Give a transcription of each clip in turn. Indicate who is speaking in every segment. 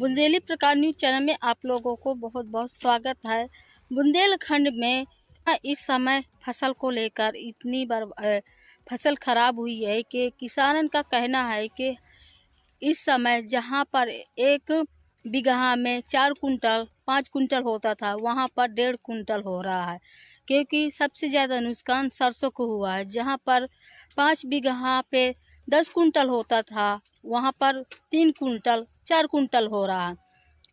Speaker 1: बुंदेली प्रकार news channel में आप लोगों को बहुत बहुत स्वागत है। बुंदेलखंड में इस समय फसल को लेकर इतनी बार फसल खराब हुई है कि किसानन का कहना है कि इस समय जहां पर एक बीघा में 4 कुंटल 5 कुंटल होता था वहां पर 1.5 कुंटल हो रहा है, क्योंकि सबसे ज़्यादा नुकसान सरसों को हुआ है। जहां पर 5 बीघा पे 10 कुंटल होता था वहां पर 3 कुंटल 4 कुंटल हो रहा है।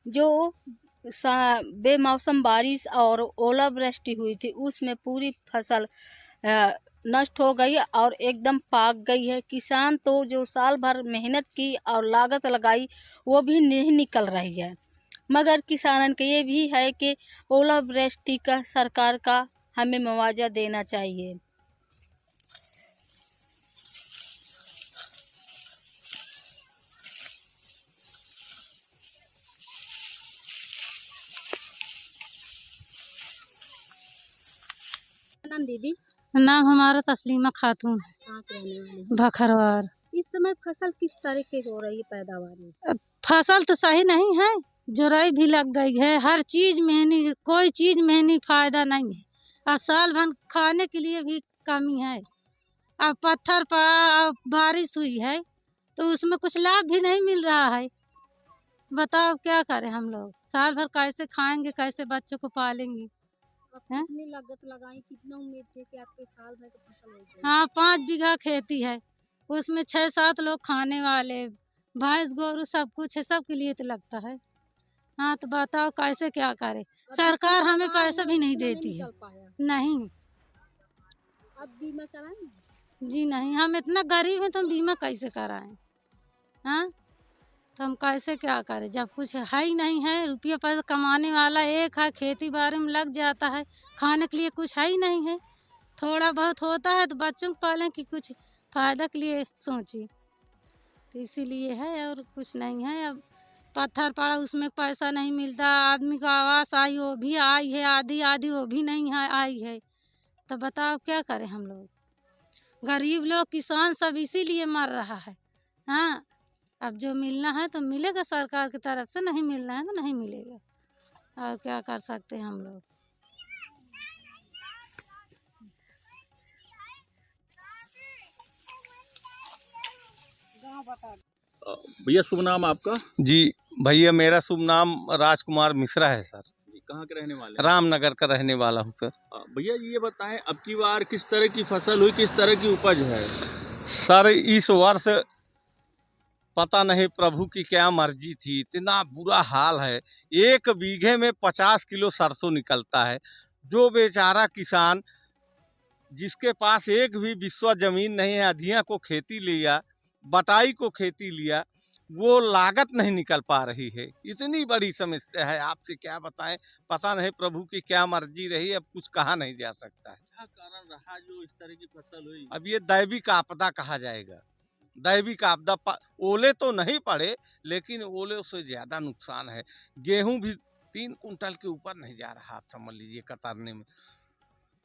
Speaker 1: जो बेमौसम बारिश और ओलावृष्टि हुई थी उसमें पूरी फसल नष्ट हो गई और एकदम पाक गई है। किसान तो जो साल भर मेहनत की और लागत लगाई वो भी नहीं निकल रही है। मगर किसानन का ये भी है कि ओलावृष्टि का सरकार का हमें मुआवजा देना चाहिए। नाम दीदी?
Speaker 2: नाम हमारा तस्लीमा खातून है।
Speaker 1: कहाँ के रहने वाले हैं?
Speaker 2: भखरवार।
Speaker 1: इस समय फसल किस तरह की हो रही है पैदावार में?
Speaker 2: फसल तो सही नहीं है, जोराई भी लग गई है, हर चीज में कोई चीज में फायदा नहीं है। अब साल भर खाने के लिए भी कमी है। अब पत्थर पड़ा, अब बारिश हुई है तो उसमें कुछ लाभ भी नहीं मिल रहा है। बताओ क्या करें हम लोग, साल भर कैसे खाएंगे, कैसे बच्चों को पालेंगे?
Speaker 1: आप कितनी लागत लगाई, कितना उम्मीद थे कि आपके साल भर की फसल हो जाएगी?
Speaker 2: हाँ, 5 बीघा खेती है, उसमें 6-7 लोग खाने वाले, भैंस गोरू सब कुछ है, सबके लिए तो लगता है। हाँ, तो बताओ कैसे क्या करें? सरकार हमें पैसा भी नहीं देती है। नहीं
Speaker 1: अब बीमा कराएं?
Speaker 2: जी नहीं, हम इतना गरीब हैं तो हम बीमा कैसे कराएं? हाँ, तो हम कैसे क्या करें जब कुछ है ही नहीं है। रुपया पैसा कमाने वाला एक है, खेती बाड़ी में लग जाता है, खाने के लिए कुछ है ही नहीं है। थोड़ा बहुत होता है तो बच्चों को पालें कि कुछ फ़ायदा के लिए सोची, तो इसीलिए है और कुछ नहीं है। अब पत्थर पड़ा, उसमें पैसा नहीं मिलता। आदमी को आवास आई वो भी आई है, आधी आधी वो भी नहीं है आई है। तो बताओ क्या करें हम लोग? गरीब लोग किसान सब इसीलिए मर रहा है। हाँ, अब जो मिलना है तो मिलेगा, सरकार की तरफ से नहीं मिलना है तो नहीं मिलेगा। और क्या कर सकते हैं हम लोग?
Speaker 3: भैया शुभ नाम आपका?
Speaker 4: जी भैया, मेरा शुभ नाम राजकुमार मिश्रा है सर।
Speaker 3: कहाँ के रहने वाले हैं?
Speaker 4: रामनगर का रहने वाला हूँ सर।
Speaker 3: भैया ये बताएं, अब की बार किस तरह की फसल हुई, किस तरह की उपज है?
Speaker 4: सर इस वर्ष पता नहीं प्रभु की क्या मर्जी थी, इतना बुरा हाल है। 1 बीघे में 50 किलो सरसों निकलता है। जो बेचारा किसान जिसके पास एक भी बिस्वा जमीन नहीं है, अधिया को खेती लिया, बटाई को खेती लिया, वो लागत नहीं निकल पा रही है। इतनी बड़ी समस्या है, आपसे क्या बताएं। पता नहीं प्रभु की क्या मर्जी रही, अब कुछ कहा नहीं जा सकता है।
Speaker 3: क्या कारण रहा जो इस तरह की फसल हुई?
Speaker 4: अब ये दैविक आपदा कहा जाएगा। दैविक आपदा, ओले तो नहीं पड़े लेकिन ओले से ज्यादा नुकसान है। गेहूं भी 3 कुंटल के ऊपर नहीं जा रहा, आप समझ लीजिए कतरने में,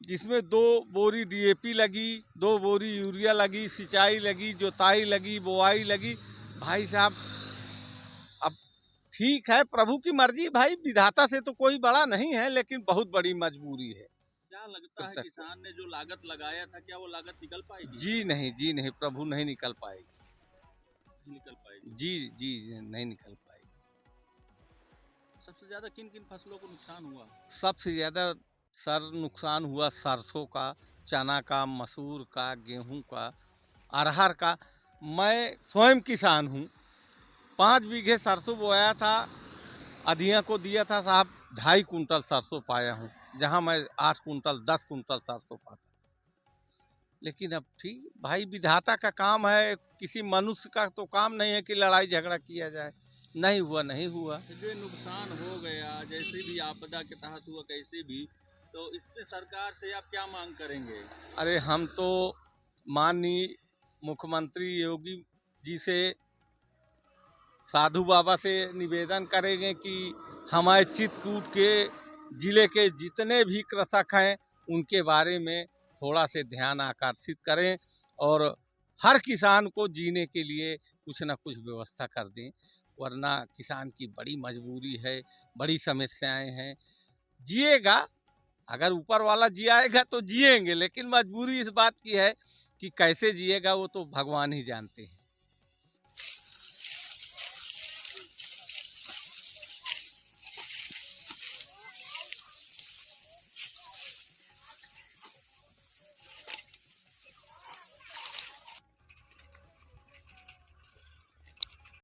Speaker 4: जिसमें 2 बोरी डीएपी लगी, 2 बोरी यूरिया लगी, सिंचाई लगी, जोताई लगी, बोआई लगी। भाई साहब, अब ठीक है प्रभु की मर्जी, भाई विधाता से तो कोई बड़ा नहीं है, लेकिन बहुत बड़ी मजबूरी है।
Speaker 3: क्या लगता है किसान ने जो लागत लगाया था, क्या वो लागत निकल पाएगी?
Speaker 4: जी नहीं, प्रभु नहीं निकल पाएगी।
Speaker 3: निकल पाएगी?
Speaker 4: जी नहीं निकल पाएगी।
Speaker 3: सबसे ज्यादा किन किन फसलों को नुकसान हुआ?
Speaker 4: सबसे ज्यादा सर नुकसान हुआ सरसों का, चना का, मसूर का, गेहूं का, अरहर का। मैं स्वयं किसान हूँ। 5 बीघे सरसों बोया था, अधिया को दिया था साहब, 2.5 कुंटल सरसों पाया हूँ, जहाँ मैं 8 कुंटल 10 कुंटल सरसों पाता था। लेकिन अब ठीक भाई, विधाता का काम है, किसी मनुष्य का तो काम नहीं है कि लड़ाई झगड़ा किया जाए। नहीं हुआ नहीं हुआ।
Speaker 3: जो नुकसान हो गया, जैसे भी आपदा के तहत हुआ कैसे भी, तो इससे सरकार से आप क्या मांग करेंगे?
Speaker 4: अरे हम तो माननीय मुख्यमंत्री योगी जी से, साधु बाबा से निवेदन करेंगे कि हमारे चित्रकूट के जिले के जितने भी कृषक हैं उनके बारे में थोड़ा से ध्यान आकर्षित करें और हर किसान को जीने के लिए कुछ न कुछ व्यवस्था कर दें। वरना किसान की बड़ी मजबूरी है, बड़ी समस्याएं हैं। जिएगा, अगर ऊपर वाला जियाएगा तो जिएंगे, लेकिन मजबूरी इस बात की है कि कैसे जिएगा वो तो भगवान ही जानते हैं।